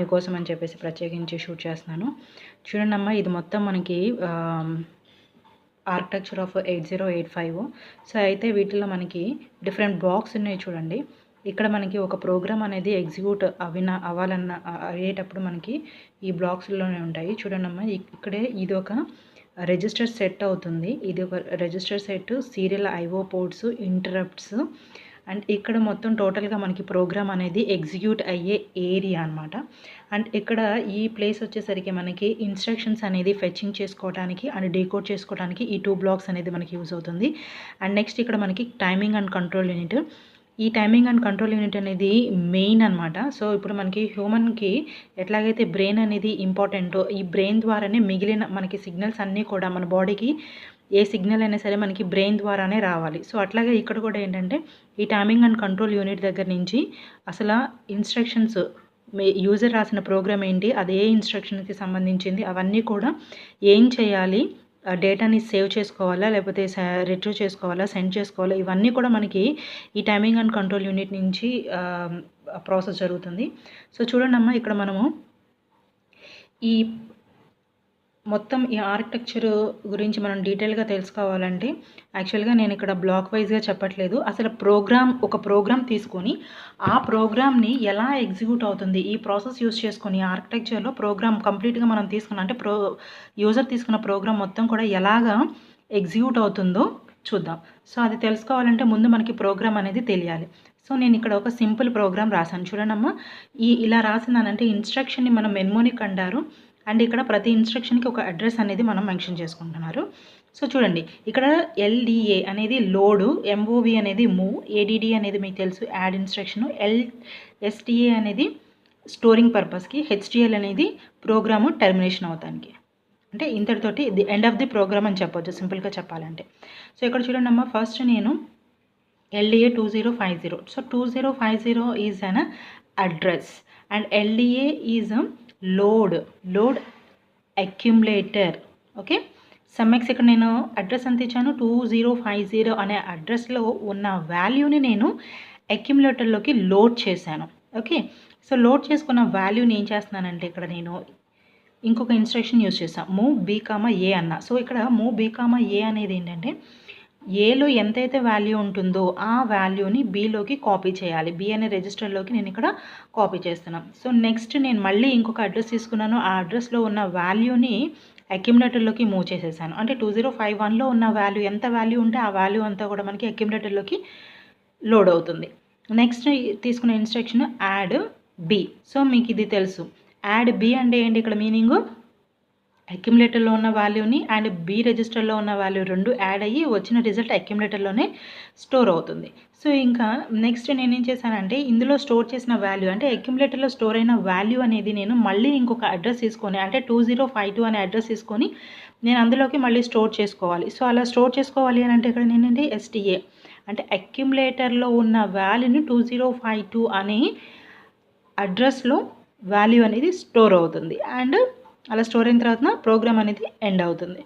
మీకోసం అని చెప్పేసి ప్రత్యేకించి షూట్ చేస్తున్నాను. చూడండమ్మా, ఇది మొత్తం మనకి ఆర్కిటెక్చర్ ఆఫ్ 8085. సో అయితే వీటిలో మనకి డిఫరెంట్ బ్లాక్స్ ఉన్నాయి చూడండి. ఇక్కడ మనకి ఒక ప్రోగ్రామ్ అనేది ఎగ్జిక్యూట్ అయ్యేటప్పుడు మనకి ఈ బ్లాక్స్లోనే ఉంటాయి. చూడండమ్మా, ఇక్కడే ఇది ఒక రిజిస్టర్ సెట్ అవుతుంది. ఇది ఒక register set, serial IO ports, interrupts, and ఇక్కడ మొత్తం టోటల్గా మనకి ప్రోగ్రామ్ అనేది ఎగ్జిక్యూట్ అయ్యే ఏరియా అనమాట. అండ్ ఇక్కడ ఈ ప్లేస్ వచ్చేసరికి మనకి ఇన్స్ట్రక్షన్స్ అనేది ఫెచ్చింగ్ చేసుకోవడానికి అండ్ డీకోడ్ చేసుకోవడానికి ఈ 2 బ్లాక్స్ అనేది మనకి యూజ్ అవుతుంది. అండ్ నెక్స్ట్ ఇక్కడ మనకి టైమింగ్ అండ్ కంట్రోల్ యూనిట్. ఈ టైమింగ్ అండ్ కంట్రోల్ యూనిట్ అనేది మెయిన్ అనమాట. సో ఇప్పుడు మనకి హ్యూమన్కి ఎట్లాగైతే బ్రెయిన్ అనేది ఇంపార్టెంటో, ఈ బ్రెయిన్ ద్వారానే మిగిలిన మనకి సిగ్నల్స్ అన్నీ కూడా మన బాడీకి ఏ సిగ్నల్ అయినా సరే మనకి బ్రెయిన్ ద్వారానే రావాలి. సో అట్లాగే ఇక్కడ కూడా ఏంటంటే ఈ టైమింగ్ అండ్ కంట్రోల్ యూనిట్ దగ్గర నుంచి అసలు ఇన్స్ట్రక్షన్స్ యూజర్ రాసిన ప్రోగ్రామ్ ఏంటి, అది ఏ ఇన్స్ట్రక్షన్కి సంబంధించింది, అవన్నీ కూడా ఏం చేయాలి, డేటాని సేవ్ చేసుకోవాలా లేకపోతే రిట్రీవ్ చేసుకోవాలా, సెండ్ చేసుకోవాలా, ఇవన్నీ కూడా మనకి ఈ టైమింగ్ అండ్ కంట్రోల్ యూనిట్ నుంచి ప్రాసెస్ జరుగుతుంది. సో చూడండి అమ్మా, ఇక్కడ మనము ఈ మొత్తం ఈ ఆర్కిటెక్చర్ గురించి మనం డీటెయిల్గా తెలుసుకోవాలంటే యాక్చువల్గా నేను ఇక్కడ బ్లాక్ వైజ్గా చెప్పట్లేదు. అసలు ఒక ప్రోగ్రామ్ తీసుకొని ఆ ప్రోగ్రామ్ని ఎలా ఎగ్జిక్యూట్ అవుతుంది, ఈ ప్రాసెస్ యూజ్ చేసుకొని ఆర్కిటెక్చర్లో ప్రోగ్రామ్ కంప్లీట్గా మనం తీసుకున్నాం అంటే యూజర్ తీసుకున్న ప్రోగ్రామ్ మొత్తం కూడా ఎలాగా ఎగ్జిక్యూట్ అవుతుందో చూద్దాం. సో అది తెలుసుకోవాలంటే ముందు మనకి ప్రోగ్రామ్ అనేది తెలియాలి. సో నేను ఇక్కడ ఒక సింపుల్ ప్రోగ్రామ్ రాశాను. చూడండమ్మా, ఇలా రాసిందానంటే ఇన్స్ట్రక్షన్ని మనం మెమోనిక్ అంటారు. అండ్ ఇక్కడ ప్రతి ఇన్స్ట్రక్షన్కి ఒక అడ్రస్ అనేది మనం మెన్షన్ చేసుకుంటున్నారు. సో చూడండి, ఇక్కడ LDA అనేది లోడు, MOV అనేది మూవ్, ADD అనేది మీకు తెలుసు యాడ్ ఇన్స్ట్రక్షన్, STA అనేది స్టోరింగ్ పర్పస్కి, HTL అనేది ప్రోగ్రాము టెర్మినేషన్ అవుతానికి. అంటే ఇంతటితోటి the end of the program అని చెప్పొచ్చు సింపుల్గా చెప్పాలంటే. సో ఇక్కడ చూడండి అమ్మ, ఫస్ట్ నేను LDA 2050. So 2050 is an address and LDA is load accumulator. Okay, సమ్మెక్స్ ఇక్కడ నేను అడ్రస్ ఎంత ఇచ్చాను, 2050 అనే అడ్రస్లో ఉన్న వాల్యూని నేను అక్యుములేటర్లోకి లోడ్ చేశాను. ఓకే, సో లోడ్ చేసుకున్న వాల్యూని ఏం చేస్తున్నానంటే ఇక్కడ నేను ఇంకొక ఇన్స్ట్రక్షన్ యూజ్ చేస్తాను, మూవ్ B, A అన్న. సో ఇక్కడ మూవ్ B, A అనేది ఏంటంటే ఏలో ఎంతైతే వాల్యూ ఉంటుందో ఆ వాల్యూని బీలోకి కాపీ చేయాలి. బి అనే రిజిస్టర్లోకి నేను ఇక్కడ కాపీ చేస్తున్నాను. సో నెక్స్ట్ నేను మళ్ళీ ఇంకొక అడ్రస్ తీసుకున్నాను. ఆ అడ్రస్లో ఉన్న వాల్యూని అక్యుములేటర్లోకి మూవ్ చేసేసాను. అంటే 2051లో ఉన్న వాల్యూ ఎంత వాల్యూ ఉంటే ఆ వాల్యూ అంతా కూడా మనకి అక్యుములేటర్లోకి లోడ్ అవుతుంది. నెక్స్ట్ తీసుకున్న ఇన్స్ట్రక్షన్ యాడ్ B. సో మీకు ఇది తెలుసు, యాడ్ B అంటే ఏంటి, ఇక్కడ మీనింగు అక్యుములేటర్లో ఉన్న వాల్యూని అండ్ B రిజిస్టర్లో ఉన్న వాల్యూ రెండు యాడ్ అయ్యి వచ్చిన రిజల్ట్ అక్యుములేటర్లోనే స్టోర్ అవుతుంది. సో ఇంకా నెక్స్ట్ నేనేం చేశానంటే ఇందులో స్టోర్ చేసిన వాల్యూ అంటే అక్యుములేటర్లో స్టోర్ అయిన వాల్యూ అనేది నేను మళ్ళీ ఇంకొక అడ్రస్ తీసుకొని అంటే 2052 అనే అడ్రస్ తీసుకొని నేను అందులోకి మళ్ళీ స్టోర్ చేసుకోవాలి. సో అలా స్టోర్ చేసుకోవాలి అని అంటే ఇక్కడ నేనంటే STA అంటే అక్యుములేటర్లో ఉన్న వాల్యూని 2052 అనే అడ్రస్లో వాల్యూ అనేది స్టోర్ అవుతుంది అండ్ అలా స్టోర్ అయిన తర్వాత ప్రోగ్రామ్ అనేది ఎండ్ అవుతుంది.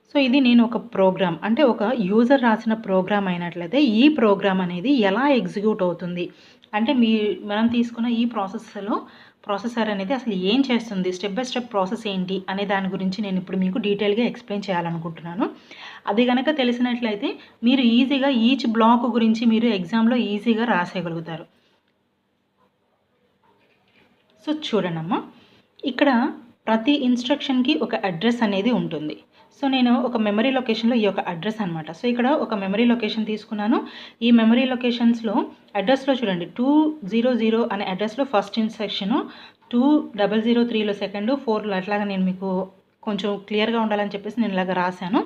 సో ఇది నేను ఒక ప్రోగ్రామ్ అంటే ఒక యూజర్ రాసిన ప్రోగ్రామ్ అయినట్లయితే ఈ ప్రోగ్రామ్ అనేది ఎలా ఎగ్జిక్యూట్ అవుతుంది అంటే మనం తీసుకున్న ఈ ప్రాసెసర్ అనేది అసలు ఏం చేస్తుంది, స్టెప్ బై స్టెప్ ప్రాసెస్ ఏంటి అనే దాని గురించి నేను ఇప్పుడు మీకు డీటెయిల్గా ఎక్స్ప్లెయిన్ చేయాలనుకుంటున్నాను. అది కనుక తెలిసినట్లయితే మీరు ఈజీగా ఈచ్ బ్లాక్ గురించి మీరు ఎగ్జామ్లో ఈజీగా రాసేయగలుగుతారు. సో చూడండమ్మా, ఇక్కడ ప్రతి ఇన్స్ట్రక్షన్కి ఒక అడ్రస్ అనేది ఉంటుంది. సో నేను ఒక మెమరీ లొకేషన్లో ఈ యొక్క అడ్రస్ అనమాట. సో ఇక్కడ ఒక మెమరీ లొకేషన్ తీసుకున్నాను. ఈ మెమరీ లొకేషన్స్లో అడ్రస్లో చూడండి 200 అనే అడ్రస్లో ఫస్ట్ ఇన్స్ట్రక్షను, 2003లో సెకండ్, 4లో అట్లాగా నేను మీకు కొంచెం క్లియర్గా ఉండాలని చెప్పేసి నేను ఇలాగ రాశాను.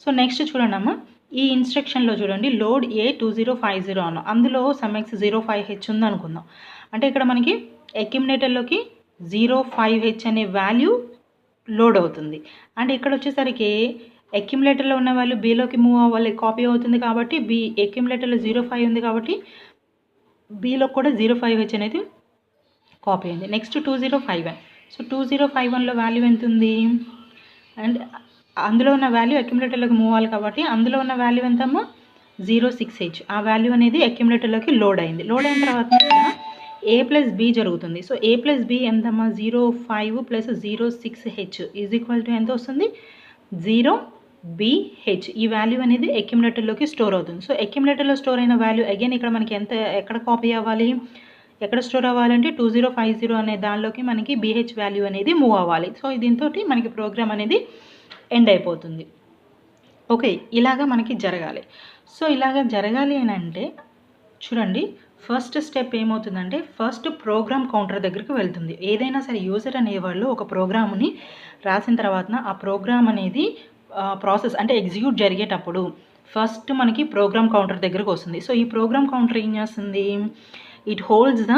సో నెక్స్ట్ చూడండి అమ్మ, ఈ ఇన్స్ట్రక్షన్లో చూడండి లోడ్ A 2050 అన్న, అందులో సమ్ఎక్స్ 05H ఉంది అనుకుందాం. అంటే ఇక్కడ మనకి అక్యుములేటర్లోకి 05H అనే వాల్యూ లోడ్ అవుతుంది అండ్ ఇక్కడ వచ్చేసరికి అక్యుములేటర్లో ఉన్న వాల్యూ బీలోకి మూవ్ అవ్వాలి, కాపీ అవుతుంది కాబట్టి అక్యుములేటర్లో 05 ఉంది కాబట్టి బీలో కూడా 05H అనేది కాపీ అయింది. నెక్స్ట్ 2051. సో 2051లో వాల్యూ ఎంత ఉంది అండ్ అందులో ఉన్న వాల్యూ అక్యుములేటర్లోకి మూవ్ అవ్వాలి కాబట్టి అందులో ఉన్న వాల్యూ ఎంతమ్మా 06H. ఆ వాల్యూ అనేది అక్యుములేటర్లోకి లోడ్ అయింది. లోడ్ అయిన తర్వాత A+B జరుగుతుంది. సో A+B ఎంతమ్మా 0.5 + 0.6H ఈజ్ ఈక్వల్ టు ఎంత వస్తుంది 0BH. ఈ వాల్యూ అనేది అక్యుములేటర్లోకి స్టోర్ అవుతుంది. సో అక్యుములేటర్లో స్టోర్ అయిన వాల్యూ అగైన్ ఇక్కడ మనకి ఎక్కడ కాపీ అవ్వాలి, ఎక్కడ స్టోర్ అవ్వాలంటే 2050 అనే దానిలోకి మనకి BH వాల్యూ అనేది మూవ్ అవ్వాలి. సో దీంతో మనకి ప్రోగ్రామ్ అనేది ఎండ్ అయిపోతుంది. ఓకే, ఇలాగా మనకి జరగాలి. సో ఇలాగ జరగాలి అని అంటే చూడండి, ఫస్ట్ స్టెప్ ఏమవుతుందంటే ఫస్ట్ ప్రోగ్రామ్ కౌంటర్ దగ్గరికి వెళ్తుంది. ఏదైనా సరే యూజర్ అనేవాళ్ళు ఒక ప్రోగ్రామ్ని రాసిన తర్వాత ఆ ప్రోగ్రామ్ అనేది ప్రాసెస్ అంటే ఎగ్జిక్యూట్ జరిగేటప్పుడు ఫస్ట్ మనకి ప్రోగ్రామ్ కౌంటర్ దగ్గరకు వస్తుంది. సో ఈ ప్రోగ్రామ్ కౌంటర్ ఏం చేస్తుంది, ఇట్ హోల్డ్స్ ద